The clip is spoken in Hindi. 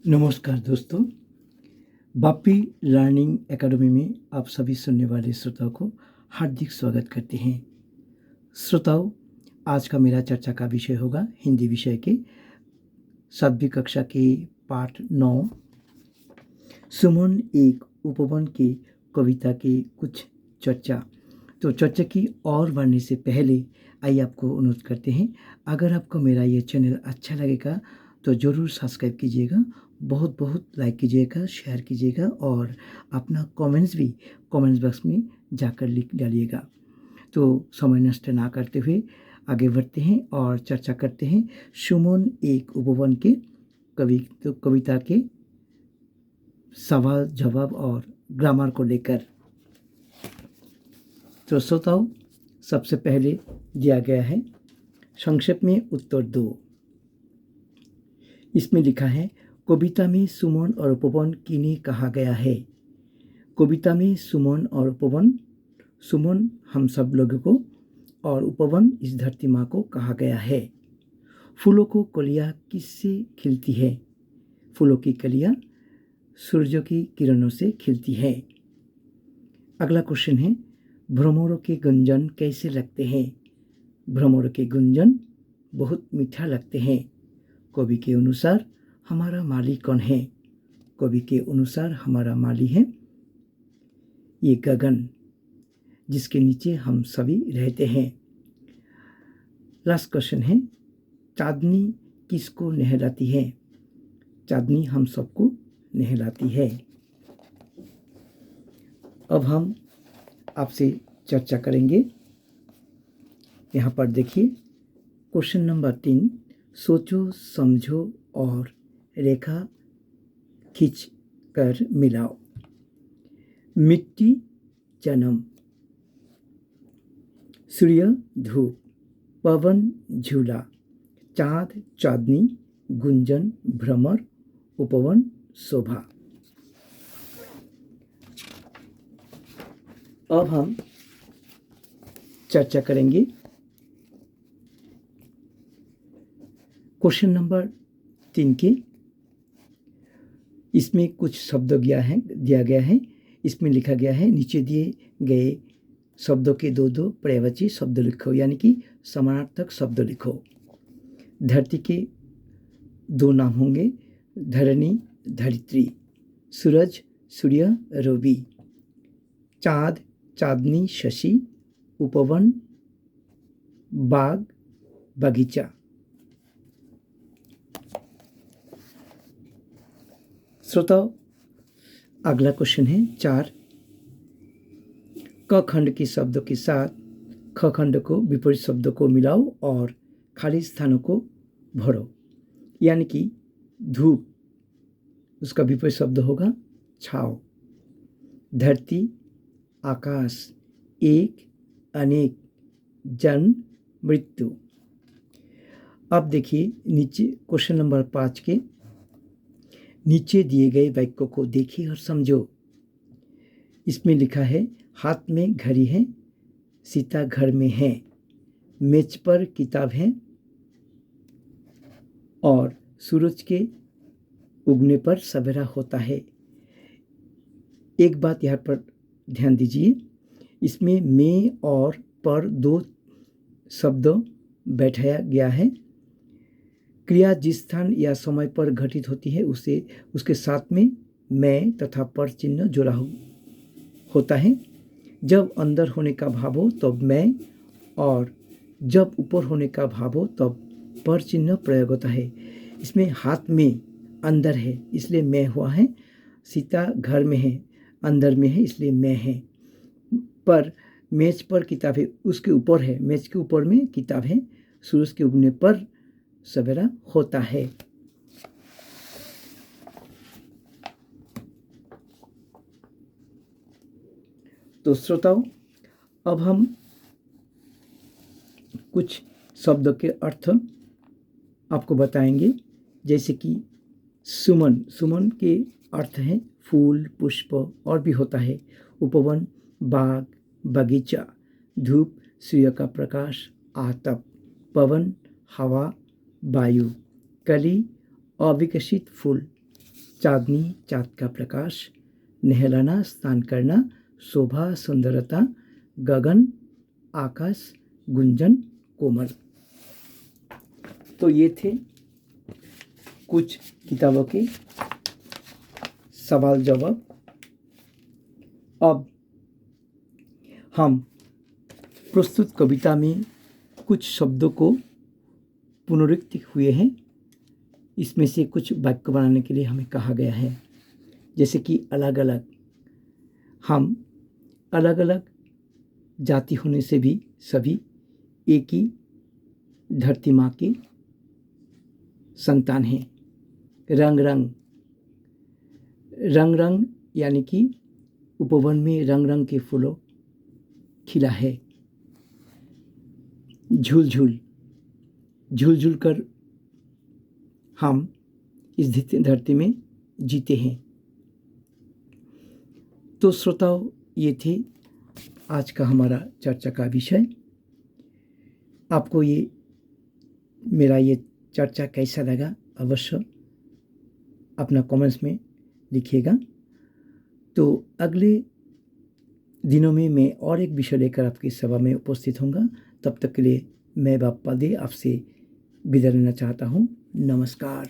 नमस्कार दोस्तों, बापी लर्निंग एकेडमी में आप सभी सुनने वाले श्रोताओं को हार्दिक स्वागत करते हैं। श्रोताओं, आज का मेरा चर्चा का विषय होगा हिंदी विषय के 7वीं कक्षा के पाठ 9 सुमन एक उपवन की कविता की कुछ चर्चा। तो चर्चा की और बढ़ने से पहले आइए आपको अनुरोध करते हैं, अगर आपको मेरा ये चैनल अच्छा लगेगा तो ज़रूर सब्सक्राइब कीजिएगा, बहुत बहुत लाइक कीजिएगा, शेयर कीजिएगा और अपना कमेंट्स भी कमेंट्स बॉक्स में जाकर लिख डालिएगा। तो समय नष्ट ना करते हुए आगे बढ़ते हैं और चर्चा करते हैं सुमन एक उपवन के कविता के सवाल जवाब और ग्रामर को लेकर। तो श्रोताओ, सबसे पहले दिया गया है, संक्षेप में उत्तर दो। इसमें लिखा है, कविता में सुमन और उपवन किन्हें कहा गया है। कविता में सुमन और उपवन, सुमन हम सब लोगों को और उपवन इस धरती माँ को कहा गया है। फूलों को कलियाँ किससे खिलती है? फूलों की कलियाँ सूर्य की किरणों से खिलती है। अगला क्वेश्चन है, भ्रमरों के गुंजन कैसे लगते हैं? भ्रमरों के गुंजन बहुत मीठा लगते हैं। कवि के अनुसार हमारा माली कौन है? कवि के अनुसार हमारा माली है ये गगन, जिसके नीचे हम सभी रहते हैं। लास्ट क्वेश्चन है, चांदनी किसको नहलाती है? चांदनी हम सबको नहलाती है। अब हम आपसे चर्चा करेंगे। यहाँ पर देखिए, क्वेश्चन नंबर 3, सोचो समझो और रेखा खींच कर मिलाओ। मिट्टी जन्म, सूर्य धूप, पवन झूला, चाँद चांदनी, गुंजन भ्रमर, उपवन शोभा। अब हम चर्चा करेंगे क्वेश्चन नंबर 3 के। इसमें कुछ शब्द दिया गया है। इसमें लिखा गया है, नीचे दिए गए शब्दों के दो दो पर्यायवाची शब्द लिखो, यानी कि समानार्थक शब्द लिखो। धरती के दो नाम होंगे, धरणी धरित्री, सूरज सूर्य रवि, चाँद चांदनी शशि, उपवन बाग बगीचा। श्रोताओ, अगला क्वेश्चन है 4, क खंड के शब्दों के साथ ख खंड को विपरीत शब्दों को मिलाओ और खाली स्थानों को भरो। यानी कि धूप, उसका विपरीत शब्द होगा छाव। धरती आकाश, एक अनेक, जन्म मृत्यु। अब देखिए नीचे क्वेश्चन नंबर 5 के नीचे दिए गए वाक्यों को देखिए और समझो। इसमें लिखा है, हाथ में घड़ी है, सीता घर में है, मेज पर किताब है और सूरज के उगने पर सवेरा होता है। एक बात यहाँ पर ध्यान दीजिए, इसमें में और पर दो शब्द बैठाया गया है। क्रिया जिस स्थान या समय पर घटित होती है उसे उसके साथ में मैं तथा पर चिन्ह जोड़ा होता है। जब अंदर होने का भाव हो तब मैं, और जब ऊपर होने का भाव हो तब पर चिन्ह प्रयोग होता है। इसमें हाथ में अंदर है इसलिए मैं हुआ है, सीता घर में है अंदर में है इसलिए मैं है, पर मेज पर किताब है उसके ऊपर है, मेज के ऊपर में किताब है, सूरज के उगने पर सवेरा होता है। तो श्रोताओं, अब हम कुछ शब्दों के अर्थ आपको बताएंगे। जैसे कि सुमन, सुमन के अर्थ हैं फूल पुष्प और भी होता है। उपवन बाग बगीचा, धूप सूर्य का प्रकाश आतप, पवन हवा वायु, कली अविकसित फूल, चांदनी, चाँद का प्रकाश, नहलाना, स्नान करना, शोभा, सुंदरता, गगन, आकाश, गुंजन, कोमल। तो ये थे कुछ किताबों के सवाल जवाब। अब हम प्रस्तुत कविता में कुछ शब्दों को पुनरुक्ति हुए हैं। इसमें से कुछ वाक्य बनाने के लिए हमें कहा गया है, जैसे कि अलग अलग। हम अलग अलग जाति होने से भी सभी एक ही धरती माँ की संतान हैं। रंग रंग, रंग रंग यानी कि उपवन में रंग रंग के फूलों खिला है। झूल झूल, झूल झूल कर हम इस धरती में जीते हैं। तो श्रोताओं, ये थे आज का हमारा चर्चा का विषय। आपको ये मेरा ये चर्चा कैसा लगा अवश्य अपना कमेंट्स में लिखिएगा। तो अगले दिनों में मैं और एक विषय लेकर आपकी सभा में उपस्थित होऊंगा। तब तक के लिए मैं बाप्पा दे आपसे विदा लेना चाहता हूँ। नमस्कार।